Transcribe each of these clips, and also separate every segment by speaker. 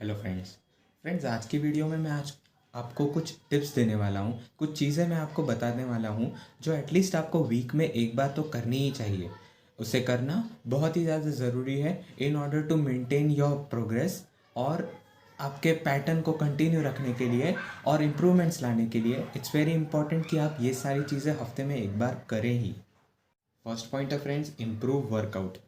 Speaker 1: Hello friends आज की video में मैं आज आपको कुछ टिप्स देने वाला हूँ। कुछ चीज़ें मैं आपको बताने वाला हूँ जो एटलीस्ट आपको वीक में एक बार तो करनी ही चाहिए। उसे करना बहुत ही ज़्यादा ज़रूरी है in order to maintain your progress और आपके पैटर्न को कंटिन्यू रखने के लिए और इम्प्रूवमेंट्स लाने के लिए इट्स वेरी इंपॉर्टेंट कि आप ये सारी चीज़ें हफ्ते में एक बार करें ही। फर्स्ट पॉइंट है फ्रेंड्स, इम्प्रूव वर्कआउट।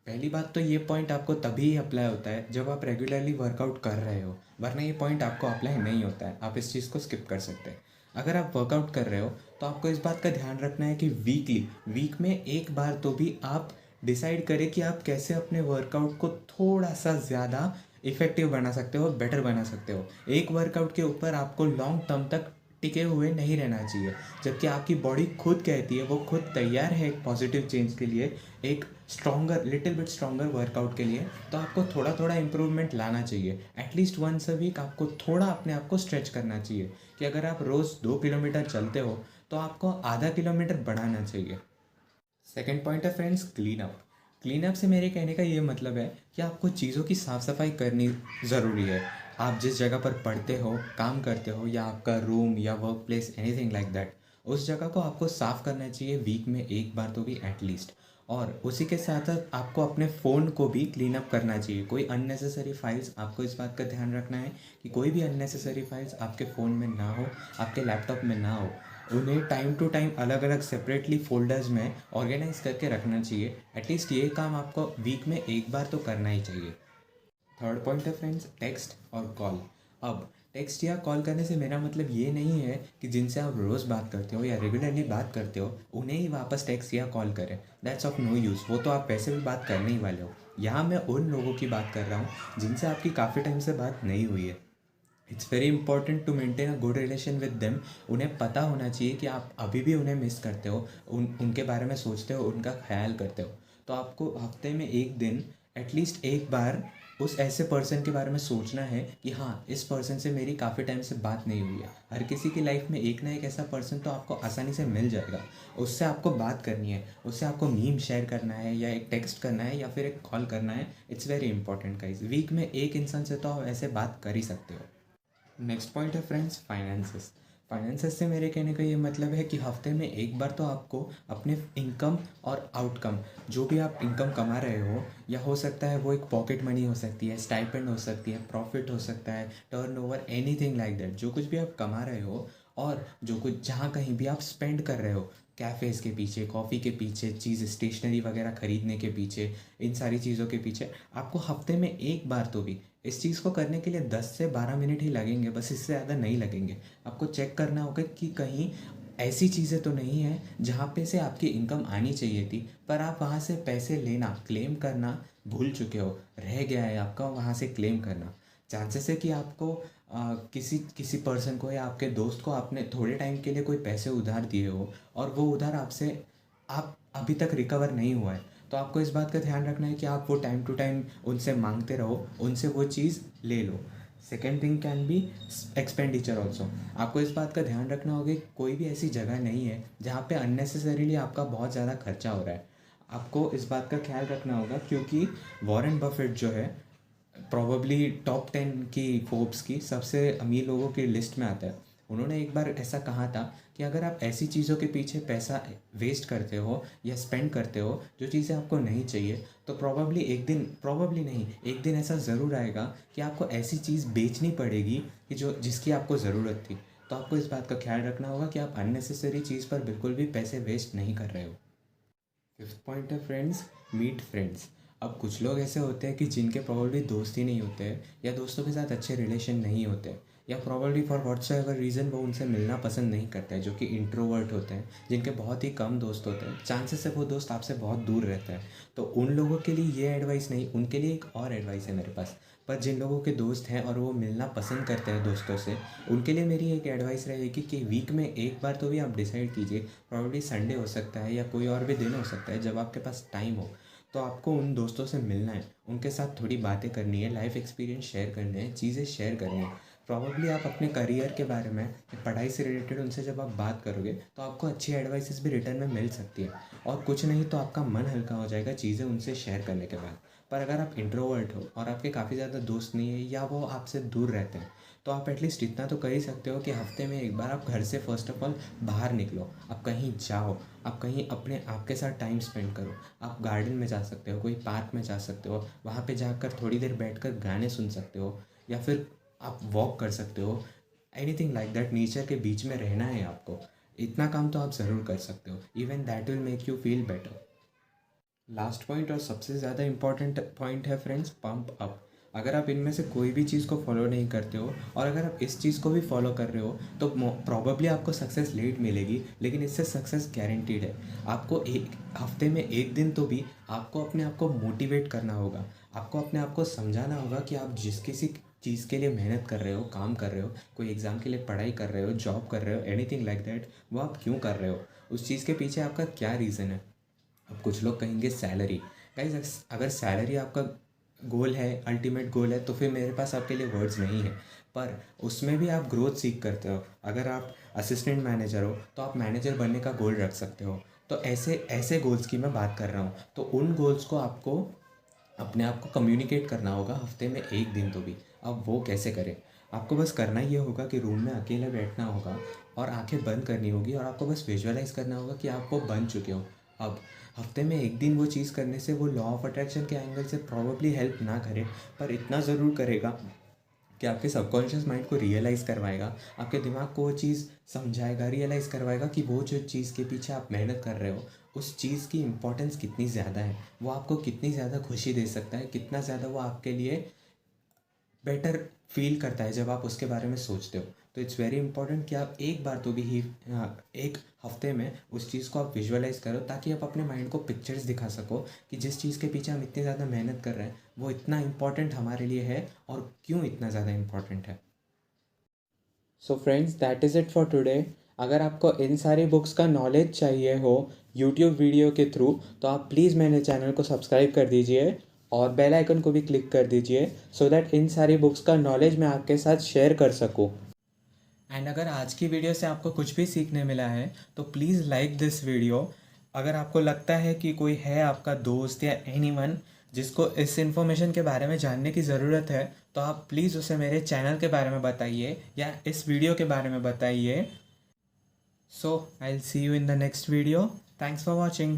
Speaker 1: पहली बात तो ये पॉइंट आपको तभी अप्लाई होता है जब आप रेगुलरली वर्कआउट कर रहे हो, वरना ये पॉइंट आपको अप्लाई नहीं होता है। आप इस चीज़ को स्किप कर सकते हैं। अगर आप वर्कआउट कर रहे हो तो आपको इस बात का ध्यान रखना है कि वीक में एक बार तो भी आप डिसाइड करें कि आप कैसे अपने वर्कआउट को थोड़ा सा ज़्यादा इफ़ेक्टिव बना सकते हो, बेटर बना सकते हो। एक वर्कआउट के ऊपर आपको लॉन्ग टर्म तक टिके हुए नहीं रहना चाहिए, जबकि आपकी बॉडी खुद कहती है, वो खुद तैयार है एक पॉजिटिव चेंज के लिए, एक stronger little bit stronger workout के लिए। तो आपको थोड़ा थोड़ा इम्प्रूवमेंट लाना चाहिए। एटलीस्ट वंस अ वीक आपको थोड़ा अपने आप को स्ट्रेच करना चाहिए कि अगर आप रोज़ 2 किलोमीटर चलते हो तो आपको आधा किलोमीटर बढ़ाना चाहिए। सेकेंड पॉइंट है friends, clean up. Clean up से मेरे कहने का ये मतलब है कि आपको चीज़ों की साफ़ सफाई करनी ज़रूरी है। आप जिस जगह पर पढ़ते हो, काम करते हो, या आपका रूम या work place, anything like that, उस जगह को आपको साफ़ करना चाहिए वीक में एक बार तो भी एटलीस्ट। और उसी के साथ साथ आपको अपने फ़ोन को भी क्लीन अप करना चाहिए। कोई अननेसेसरी फाइल्स, आपको इस बात का ध्यान रखना है कि कोई भी अननेसेसरी फाइल्स आपके फ़ोन में ना हो, आपके लैपटॉप में ना हो। उन्हें टाइम टू टाइम अलग अलग सेपरेटली फ़ोल्डर्स में ऑर्गेनाइज करके रखना चाहिए। एटलीस्ट ये काम आपको वीक में एक बार तो करना ही चाहिए। थर्ड पॉइंट है फ्रेंड्स, टेक्स्ट और कॉल। अब टेक्स्ट या कॉल करने से मेरा मतलब ये नहीं है कि जिनसे आप रोज़ बात करते हो या रेगुलरली बात करते हो उन्हें ही वापस टेक्स्ट या कॉल करें। That's of no use. वो तो आप वैसे भी बात करने ही वाले हो। यहाँ मैं उन लोगों की बात कर रहा हूँ जिनसे आपकी काफ़ी टाइम से बात नहीं हुई है। It's very important to maintain a good relation with them. उन्हें पता होना चाहिए कि आप अभी भी उन्हें मिस करते हो, उनके बारे में सोचते हो, उनका ख्याल करते हो। तो आपको हफ्ते में एक दिन एटलीस्ट एक बार उस ऐसे पर्सन के बारे में सोचना है कि हाँ, इस पर्सन से मेरी काफ़ी टाइम से बात नहीं हुई है। हर किसी की लाइफ में एक ना एक ऐसा पर्सन तो आपको आसानी से मिल जाएगा। उससे आपको बात करनी है, उससे आपको मीम शेयर करना है, या एक टेक्स्ट करना है, या फिर एक कॉल करना है। It's very important guys. Week में एक इंसान से तो आप ऐसे बात कर ही सकते हो। नेक्स्ट पॉइंट है फ्रेंड्स, फाइनेंसेस। फाइनेंसेस से मेरे कहने का ये मतलब है कि हफ्ते में एक बार तो आपको अपने इनकम और आउटकम, जो भी आप इनकम कमा रहे हो, या हो सकता है वो एक पॉकेट मनी हो सकती है, स्टाइपेंड हो सकती है, प्रॉफिट हो सकता है, टर्नओवर, एनीथिंग लाइक दैट, जो कुछ भी आप कमा रहे हो और जो कुछ जहाँ कहीं भी आप स्पेंड कर रहे हो, कैफ़ेज़ के पीछे, कॉफ़ी के पीछे, चीज़ स्टेशनरी वगैरह ख़रीदने के पीछे, इन सारी चीज़ों के पीछे आपको हफ्ते में एक बार तो भी, इस चीज़ को करने के लिए 10 से 12 मिनट ही लगेंगे, बस इससे ज़्यादा नहीं लगेंगे। आपको चेक करना होगा कि कहीं ऐसी चीज़ें तो नहीं है जहाँ पे से आपकी इनकम आनी चाहिए थी, पर आप वहाँ से पैसे लेना, क्लेम करना भूल चुके हो, रह गया है आपका वहाँ से क्लेम करना। चांसेस है कि आपको किसी किसी पर्सन को या आपके दोस्त को आपने थोड़े टाइम के लिए कोई पैसे उधार दिए हो और वो उधार आपसे आप अभी तक रिकवर नहीं हुआ है। तो आपको इस बात का ध्यान रखना है कि आप वो टाइम टू टाइम उनसे मांगते रहो, उनसे वो चीज़ ले लो। Second thing can be expenditure also. आपको इस बात का ध्यान रखना होगा कि कोई भी ऐसी जगह नहीं है जहाँ पे अननेसेसरीली आपका बहुत ज़्यादा खर्चा हो रहा है। आपको इस बात का ख्याल रखना होगा, क्योंकि वॉरेन बफेट जो है, प्रोबेबली टॉप 10 की फोर्ब्स की सबसे अमीर लोगों की लिस्ट में आता है। उन्होंने एक बार ऐसा कहा था कि अगर आप ऐसी चीज़ों के पीछे पैसा वेस्ट करते हो या स्पेंड करते हो जो चीज़ें आपको नहीं चाहिए, तो प्रॉबली नहीं, एक दिन ऐसा ज़रूर आएगा कि आपको ऐसी चीज़ बेचनी पड़ेगी कि जो जिसकी आपको ज़रूरत थी। तो आपको इस बात का ख्याल रखना होगा कि आप अननेसेसरी चीज़ पर बिल्कुल भी पैसे वेस्ट नहीं कर रहे हो। फिफ्थ पॉइंट है फ्रेंड्स, मीट फ्रेंड्स। अब कुछ लोग ऐसे होते हैं कि जिनके प्रॉब्लली दोस्त ही नहीं होते हैं, या दोस्तों के साथ अच्छे रिलेशन नहीं होते, या प्रॉब्लली फॉर व्हाट्सएवर रीज़न वो उनसे मिलना पसंद नहीं करते हैं, जो कि इंट्रोवर्ट होते हैं, जिनके बहुत ही कम दोस्त होते हैं। चांसेस है वो दोस्त आपसे बहुत दूर रहता है। तो उन लोगों के लिए ये एडवाइस नहीं, उनके लिए एक और एडवाइस है मेरे पास। पर जिन लोगों के दोस्त हैं और वो मिलना पसंद करते हैं दोस्तों से, उनके लिए मेरी एक एडवाइस रहेगी कि वीक में एक बार तो भी आप डिसाइड कीजिए, प्रॉब्लली संडे हो सकता है या कोई और भी दिन हो सकता है जब आपके पास टाइम हो, तो आपको उन दोस्तों से मिलना है, उनके साथ थोड़ी बातें करनी है, लाइफ एक्सपीरियंस शेयर करने हैं, चीज़ें शेयर करनी है। प्रॉबली आप अपने करियर के बारे में या पढ़ाई से रिलेटेड उनसे जब आप बात करोगे तो आपको अच्छी एडवाइसेस भी रिटर्न में मिल सकती है, और कुछ नहीं तो आपका मन हल्का हो जाएगा चीज़ें उनसे शेयर करने के बाद। पर अगर आप इंट्रोवर्ट हो और आपके काफ़ी ज़्यादा दोस्त नहीं है या वो आपसे दूर रहते हैं, तो आप एटलीस्ट इतना तो कर ही सकते हो कि हफ्ते में एक बार आप घर से फ़र्स्ट ऑफ ऑल बाहर निकलो, आप कहीं जाओ, आप कहीं अपने आप के साथ टाइम स्पेंड करो। आप गार्डन में जा सकते हो, कोई पार्क में जा सकते हो, वहाँ पे जाकर थोड़ी देर बैठकर गाने सुन सकते हो, या फिर आप वॉक कर सकते हो। एनीथिंग लाइक दैट, नेचर के बीच में रहना है आपको, इतना काम तो आप ज़रूर कर सकते हो। Even that will make you feel better. Last point और सबसे ज़्यादा इम्पॉर्टेंट पॉइंट है फ्रेंड्स, पंप अप। अगर आप इनमें से कोई भी चीज़ को फॉलो नहीं करते हो और अगर आप इस चीज़ को भी फॉलो कर रहे हो तो प्रॉबेबली आपको सक्सेस लेट मिलेगी, लेकिन इससे सक्सेस गारंटीड है। आपको एक हफ्ते में एक दिन तो भी आपको अपने आप को मोटिवेट करना होगा। आपको अपने आप को समझाना होगा कि आप जिस किसी चीज़ के लिए मेहनत कर रहे हो, काम कर रहे हो, कोई एग्ज़ाम के लिए पढ़ाई कर रहे हो, जॉब कर रहे हो, एनीथिंग लाइक दैट, वो आप क्यों कर रहे हो, उस चीज़ के पीछे आपका क्या रीज़न है। अब कुछ लोग कहेंगे सैलरी। गाइस, अगर सैलरी आपका गोल है, अल्टीमेट गोल है, तो फिर मेरे पास आपके लिए वर्ड्स नहीं है। पर उसमें भी आप ग्रोथ सीख करते हो। अगर आप असिस्टेंट मैनेजर हो तो आप मैनेजर बनने का गोल रख सकते हो। तो ऐसे ऐसे गोल्स की मैं बात कर रहा हूँ। तो उन गोल्स को आपको अपने आप को कम्युनिकेट करना होगा हफ्ते में एक दिन तो भी। अब वो कैसे करें? आपको बस करना ये होगा कि रूम में अकेले बैठना होगा और आंखें बंद करनी होगी और आपको बस विजुअलाइज करना होगा कि आप वो बन चुके हो। अब हफ्ते में एक दिन वो चीज़ करने से वो लॉ ऑफ अट्रैक्शन के एंगल से प्रॉबेबली हेल्प ना करे, पर इतना ज़रूर करेगा कि आपके सबकॉन्शियस माइंड को रियलाइज़ करवाएगा, आपके दिमाग को वो चीज़ समझाएगा, रियलाइज़ करवाएगा कि वो जो चीज़ के पीछे आप मेहनत कर रहे हो, उस चीज़ की इम्पोर्टेंस कितनी ज़्यादा है, वो आपको कितनी ज़्यादा खुशी दे सकता है, कितना ज़्यादा वो आपके लिए बेटर फील करता है जब आप उसके बारे में सोचते हो। तो इट्स वेरी इंपॉर्टेंट कि आप एक बार तो भी एक हफ्ते में उस चीज़ को आप विजुअलाइज करो, ताकि आप अपने माइंड को पिक्चर्स दिखा सको कि जिस चीज़ के पीछे हम इतनी ज़्यादा मेहनत कर रहे हैं वो इतना इम्पॉर्टेंट हमारे लिए है और क्यों इतना ज़्यादा इम्पॉर्टेंट है। So friends, that is it for today. अगर आपको इन सारी बुक्स का नॉलेज चाहिए हो यूट्यूब वीडियो के थ्रू, तो आप प्लीज़ मेरे चैनल को सब्सक्राइब कर दीजिए और बेल आइकन को भी क्लिक कर दीजिए, सो दैट इन सारी बुक्स का नॉलेज मैं आपके साथ शेयर कर सकूँ। एंड अगर आज की वीडियो से आपको कुछ भी सीखने मिला है तो प्लीज़ लाइक दिस वीडियो। अगर आपको लगता है कि कोई है आपका दोस्त या एनीवन जिसको इस इन्फॉर्मेशन के बारे में जानने की ज़रूरत है, तो आप प्लीज़ उसे मेरे चैनल के बारे में बताइए या इस वीडियो के बारे में बताइए। So I will see you in the next video. Thanks for watching.